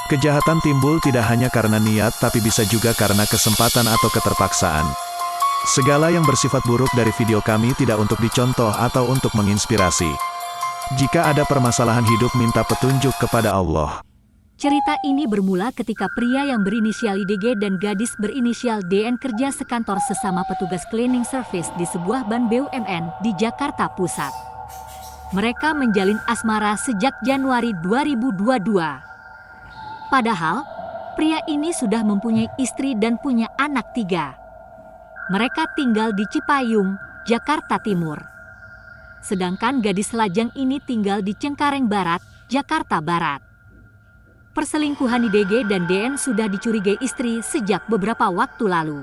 Kejahatan timbul tidak hanya karena niat tapi bisa juga karena kesempatan atau keterpaksaan. Segala yang bersifat buruk dari video kami tidak untuk dicontoh atau untuk menginspirasi. Jika ada permasalahan hidup minta petunjuk kepada Allah. Cerita ini bermula ketika pria yang berinisial IDG dan gadis berinisial DN kerja sekantor sesama petugas cleaning service di sebuah ban BUMN di Jakarta Pusat. Mereka menjalin asmara sejak Januari 2022. Padahal, pria ini sudah mempunyai istri dan punya anak 3. Mereka tinggal di Cipayung, Jakarta Timur. Sedangkan gadis lajang ini tinggal di Cengkareng Barat, Jakarta Barat. Perselingkuhan IDG dan DN sudah dicurigai istri sejak beberapa waktu lalu.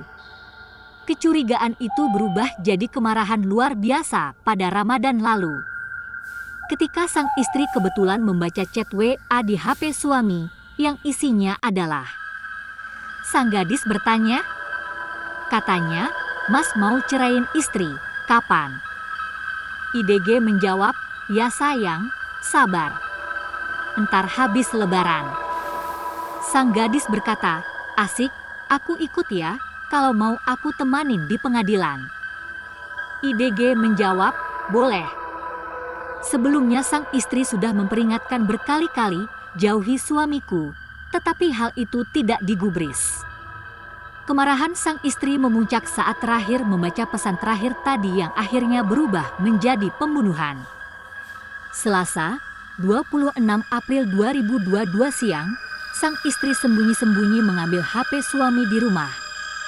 Kecurigaan itu berubah jadi kemarahan luar biasa pada Ramadan lalu. Ketika sang istri kebetulan membaca chat WA di HP suami, yang isinya adalah sang gadis bertanya, katanya, "Mas mau ceraiin istri, kapan?" IDG menjawab, "Ya sayang, sabar. Entar habis lebaran." Sang gadis berkata, "Asik, aku ikut ya, kalau mau aku temanin di pengadilan." IDG menjawab, "Boleh." Sebelumnya sang istri sudah memperingatkan berkali-kali, "Jauhi suamiku," tetapi hal itu tidak digubris. Kemarahan sang istri memuncak saat terakhir membaca pesan terakhir tadi yang akhirnya berubah menjadi pembunuhan. Selasa, 26 April 2022 siang, sang istri sembunyi-sembunyi mengambil HP suami di rumah.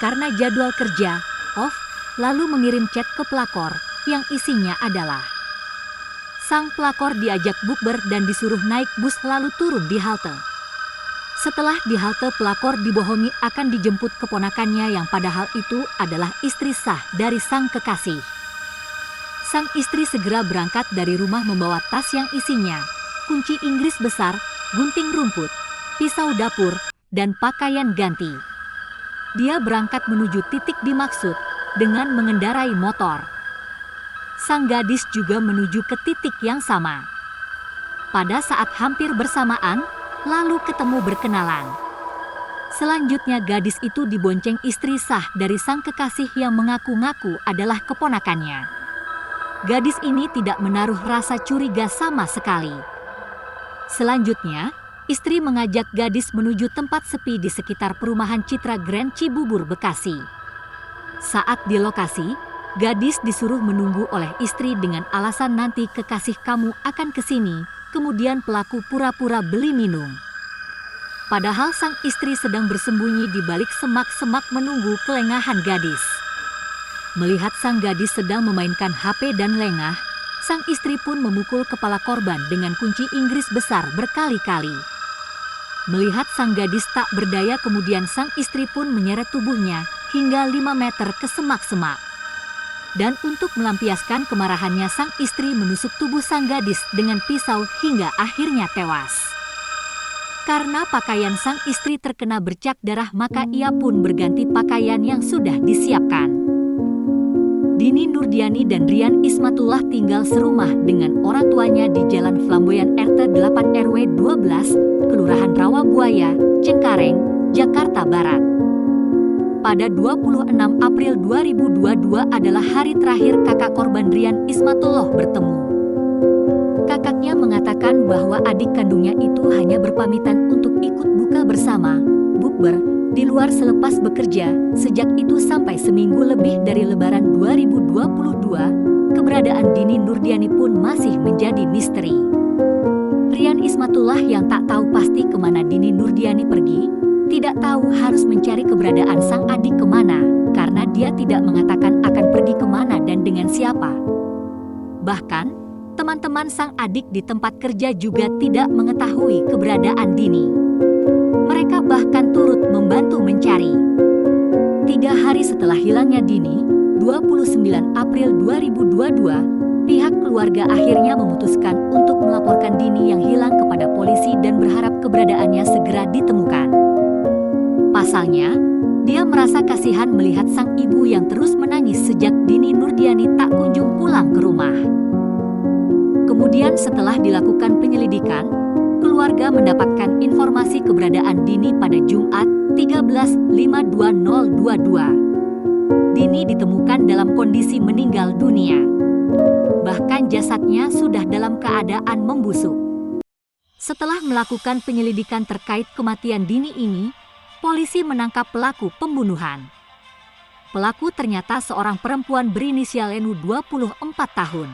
Karena jadwal kerja, off, lalu mengirim chat ke pelakor yang isinya adalah sang pelakor diajak bukber dan disuruh naik bus lalu turun di halte. Setelah di halte, pelakor dibohongi akan dijemput keponakannya yang padahal itu adalah istri sah dari sang kekasih. Sang istri segera berangkat dari rumah membawa tas yang isinya kunci Inggris besar, gunting rumput, pisau dapur, dan pakaian ganti. Dia berangkat menuju titik dimaksud dengan mengendarai motor. Sang gadis juga menuju ke titik yang sama. Pada saat hampir bersamaan, lalu ketemu berkenalan. Selanjutnya gadis itu dibonceng istri sah dari sang kekasih yang mengaku-ngaku adalah keponakannya. Gadis ini tidak menaruh rasa curiga sama sekali. Selanjutnya, istri mengajak gadis menuju tempat sepi di sekitar perumahan Citra Grand Cibubur, Bekasi. Saat di lokasi, gadis disuruh menunggu oleh istri dengan alasan nanti kekasih kamu akan kesini, kemudian pelaku pura-pura beli minum. Padahal sang istri sedang bersembunyi di balik semak-semak menunggu kelengahan gadis. Melihat sang gadis sedang memainkan HP dan lengah, sang istri pun memukul kepala korban dengan kunci Inggris besar berkali-kali. Melihat sang gadis tak berdaya, kemudian sang istri pun menyeret tubuhnya hingga 5 meter ke semak-semak. Dan untuk melampiaskan kemarahannya, sang istri menusuk tubuh sang gadis dengan pisau hingga akhirnya tewas. Karena pakaian sang istri terkena bercak darah, maka ia pun berganti pakaian yang sudah disiapkan. Dini Nurdiani dan Rian Ismatullah tinggal serumah dengan orang tuanya di Jalan Flamboyan RT 8 RW 12, Kelurahan Rawabuaya, Cengkareng, Jakarta Barat. Pada 26 April 2022 adalah hari terakhir kakak korban Rian Ismatullah bertemu. Kakaknya mengatakan bahwa adik kandungnya itu hanya berpamitan untuk ikut buka bersama, bukber, di luar selepas bekerja. Sejak itu sampai seminggu lebih dari Lebaran 2022, keberadaan Dini Nurdiani pun masih menjadi misteri. Rian Ismatullah yang tak tahu pasti kemana Dini Nurdiani pergi, tidak tahu harus mencari keberadaan sang adik kemana, karena dia tidak mengatakan akan pergi kemana dan dengan siapa. Bahkan, teman-teman sang adik di tempat kerja juga tidak mengetahui keberadaan Dini. Mereka bahkan turut membantu mencari. 3 hari setelah hilangnya Dini, 29 April 2022, pihak keluarga akhirnya memutuskan untuk melaporkan Dini yang hilang kepada polisi dan berharap keberadaannya segera ditemukan. Pasalnya, dia merasa kasihan melihat sang ibu yang terus menangis sejak Dini Nurdiani tak kunjung pulang ke rumah. Kemudian setelah dilakukan penyelidikan, Keluarga mendapatkan informasi keberadaan Dini pada Jumat, 13/5/2022. Dini ditemukan dalam kondisi meninggal dunia. Bahkan jasadnya sudah dalam keadaan membusuk. Setelah melakukan penyelidikan terkait kematian Dini ini, polisi menangkap pelaku pembunuhan. Pelaku ternyata seorang perempuan berinisial NU 24 tahun.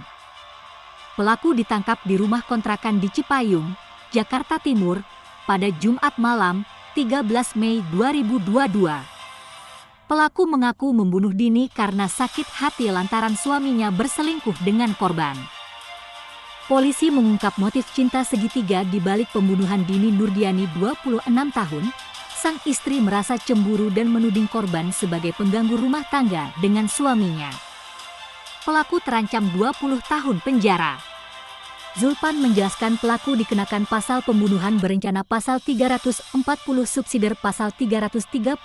Pelaku ditangkap di rumah kontrakan di Cipayung, Jakarta Timur, pada Jumat malam, 13 Mei 2022. Pelaku mengaku membunuh Dini karena sakit hati lantaran suaminya berselingkuh dengan korban. Polisi mengungkap motif cinta segitiga di balik pembunuhan Dini Nurdiani 26 tahun. Sang istri merasa cemburu dan menuding korban sebagai pengganggu rumah tangga dengan suaminya. Pelaku terancam 20 tahun penjara. Zulpan menjelaskan pelaku dikenakan pasal pembunuhan berencana pasal 340 subsidiar pasal 338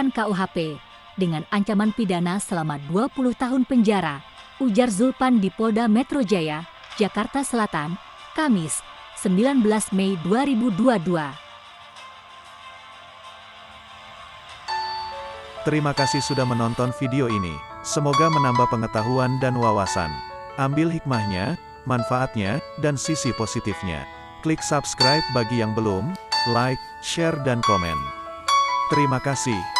KUHP dengan ancaman pidana selama 20 tahun penjara, ujar Zulpan di Polda Metro Jaya, Jakarta Selatan, Kamis, 19 Mei 2022. Terima kasih sudah menonton video ini. Semoga menambah pengetahuan dan wawasan. Ambil hikmahnya, manfaatnya, dan sisi positifnya. Klik subscribe bagi yang belum, like, share dan komen. Terima kasih.